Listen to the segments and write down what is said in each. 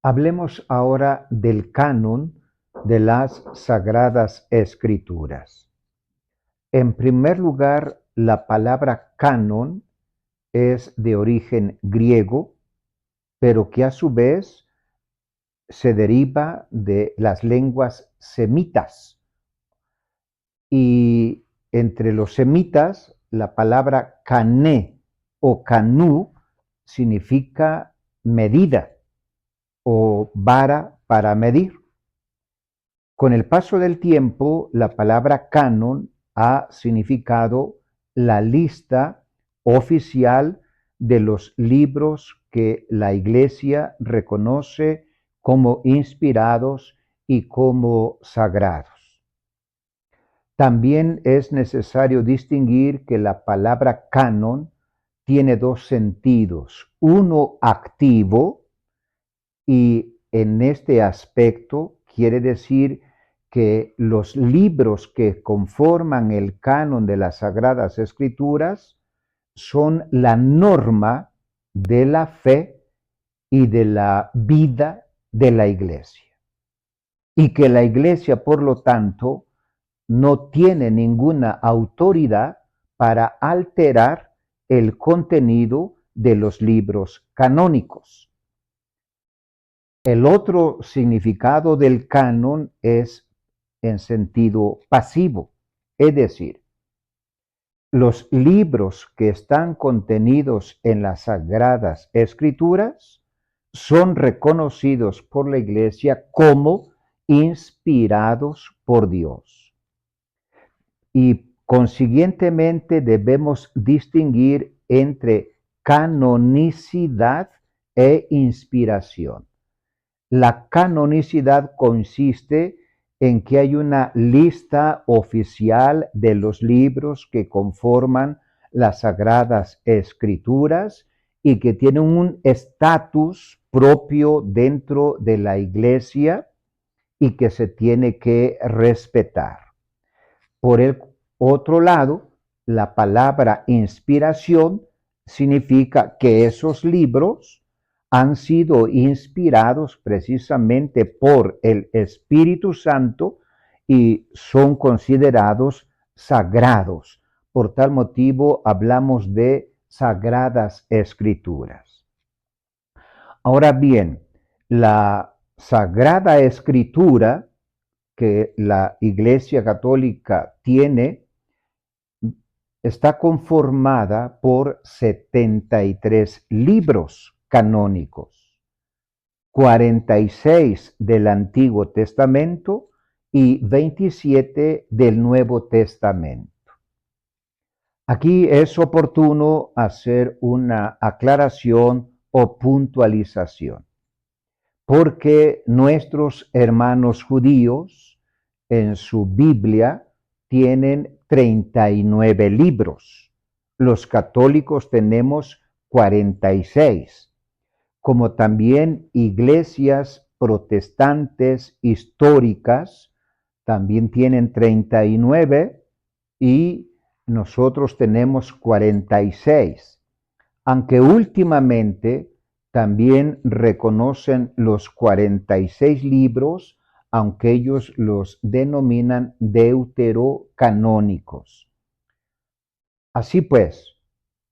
Hablemos ahora del canon de las Sagradas Escrituras. En primer lugar, la palabra canon es de origen griego, pero que a su vez se deriva de las lenguas semitas. Y entre los semitas, la palabra cané o canú significa medida o vara para medir. Con el paso del tiempo, la palabra canon ha significado la lista oficial de los libros que la Iglesia reconoce como inspirados y como sagrados. También es necesario distinguir que la palabra canon tiene dos sentidos, uno activo, y en este aspecto quiere decir que los libros que conforman el canon de las Sagradas Escrituras son la norma de la fe y de la vida de la Iglesia. Y que la Iglesia, por lo tanto, no tiene ninguna autoridad para alterar el contenido de los libros canónicos. El otro significado del canon es en sentido pasivo, es decir, los libros que están contenidos en las Sagradas Escrituras son reconocidos por la Iglesia como inspirados por Dios. Y consiguientemente debemos distinguir entre canonicidad e inspiración. La canonicidad consiste en que hay una lista oficial de los libros que conforman las Sagradas Escrituras y que tienen un estatus propio dentro de la Iglesia y que se tiene que respetar. Por el otro lado, la palabra inspiración significa que esos libros han sido inspirados precisamente por el Espíritu Santo y son considerados sagrados. Por tal motivo hablamos de Sagradas Escrituras. Ahora bien, la Sagrada Escritura que la Iglesia Católica tiene está conformada por 73 libros canónicos, 46 del Antiguo Testamento y 27 del Nuevo Testamento. Aquí es oportuno hacer una aclaración o puntualización, porque nuestros hermanos judíos en su Biblia tienen 39 libros. Los católicos tenemos 46, como también iglesias protestantes históricas también tienen 39 y nosotros tenemos 46, aunque últimamente también reconocen los 46 libros, aunque ellos los denominan deuterocanónicos. Así pues,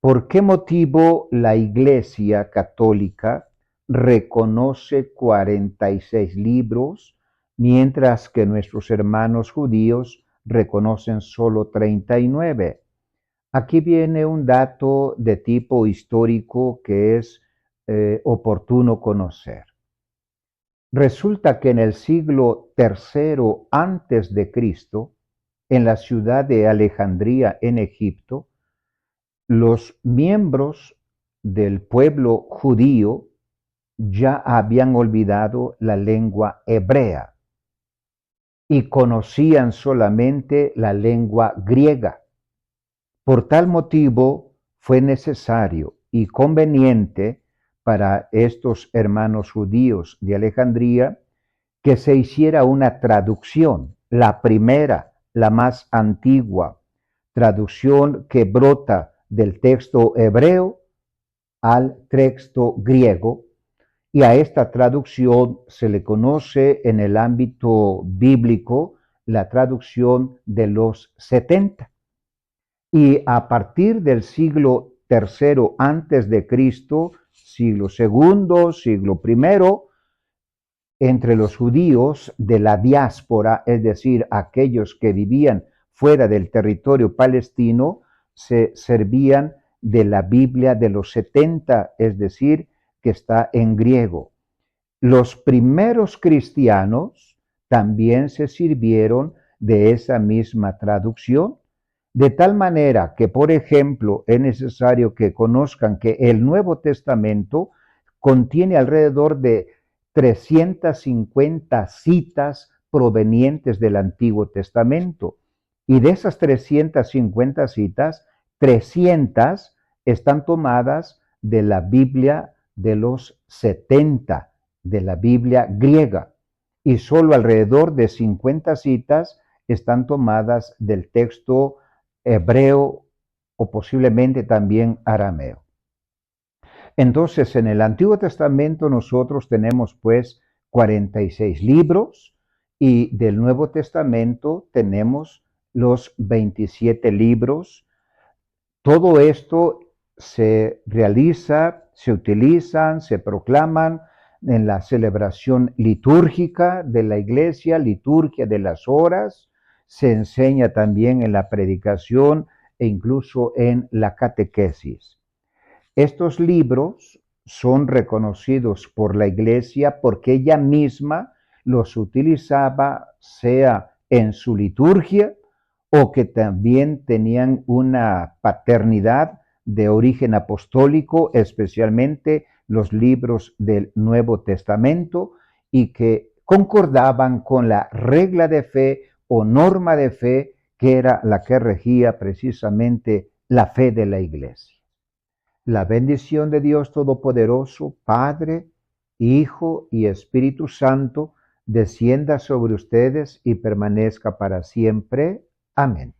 ¿por qué motivo la Iglesia Católica reconoce 46 libros, mientras que nuestros hermanos judíos reconocen solo 39? Aquí viene un dato de tipo histórico que es oportuno conocer. Resulta que en el siglo III antes de Cristo, en la ciudad de Alejandría en Egipto, los miembros del pueblo judío ya habían olvidado la lengua hebrea y conocían solamente la lengua griega. Por tal motivo fue necesario y conveniente para estos hermanos judíos de Alejandría que se hiciera una traducción, la primera, la más antigua, traducción que brota del texto hebreo al texto griego Y a esta traducción se le conoce en el ámbito bíblico la traducción de los 70. Y a partir del siglo III antes de Cristo, siglo II, siglo I, entre los judíos de la diáspora, es decir, aquellos que vivían fuera del territorio palestino, se servían de la Biblia de los 70, es decir, que está en griego. Los primeros cristianos también se sirvieron de esa misma traducción, de tal manera que, por ejemplo, es necesario que conozcan que el Nuevo Testamento contiene alrededor de 350 citas provenientes del Antiguo Testamento. Y de esas 350 citas, 300 están tomadas de la Biblia de los 70, de la Biblia griega. Y solo alrededor de 50 citas están tomadas del texto hebreo o posiblemente también arameo. Entonces, en el Antiguo Testamento nosotros tenemos pues 46 libros y del Nuevo Testamento tenemos los 27 libros. Todo esto se realiza, se utilizan, se proclaman en la celebración litúrgica de la iglesia, liturgia de las horas, se enseña también en la predicación e incluso en la catequesis. Estos libros son reconocidos por la iglesia porque ella misma los utilizaba, sea en su liturgia o que también tenían una paternidad de origen apostólico, especialmente los libros del Nuevo Testamento, y que concordaban con la regla de fe o norma de fe que era la que regía precisamente la fe de la iglesia. La bendición de Dios Todopoderoso, Padre, Hijo y Espíritu Santo, descienda sobre ustedes y permanezca para siempre. Amén.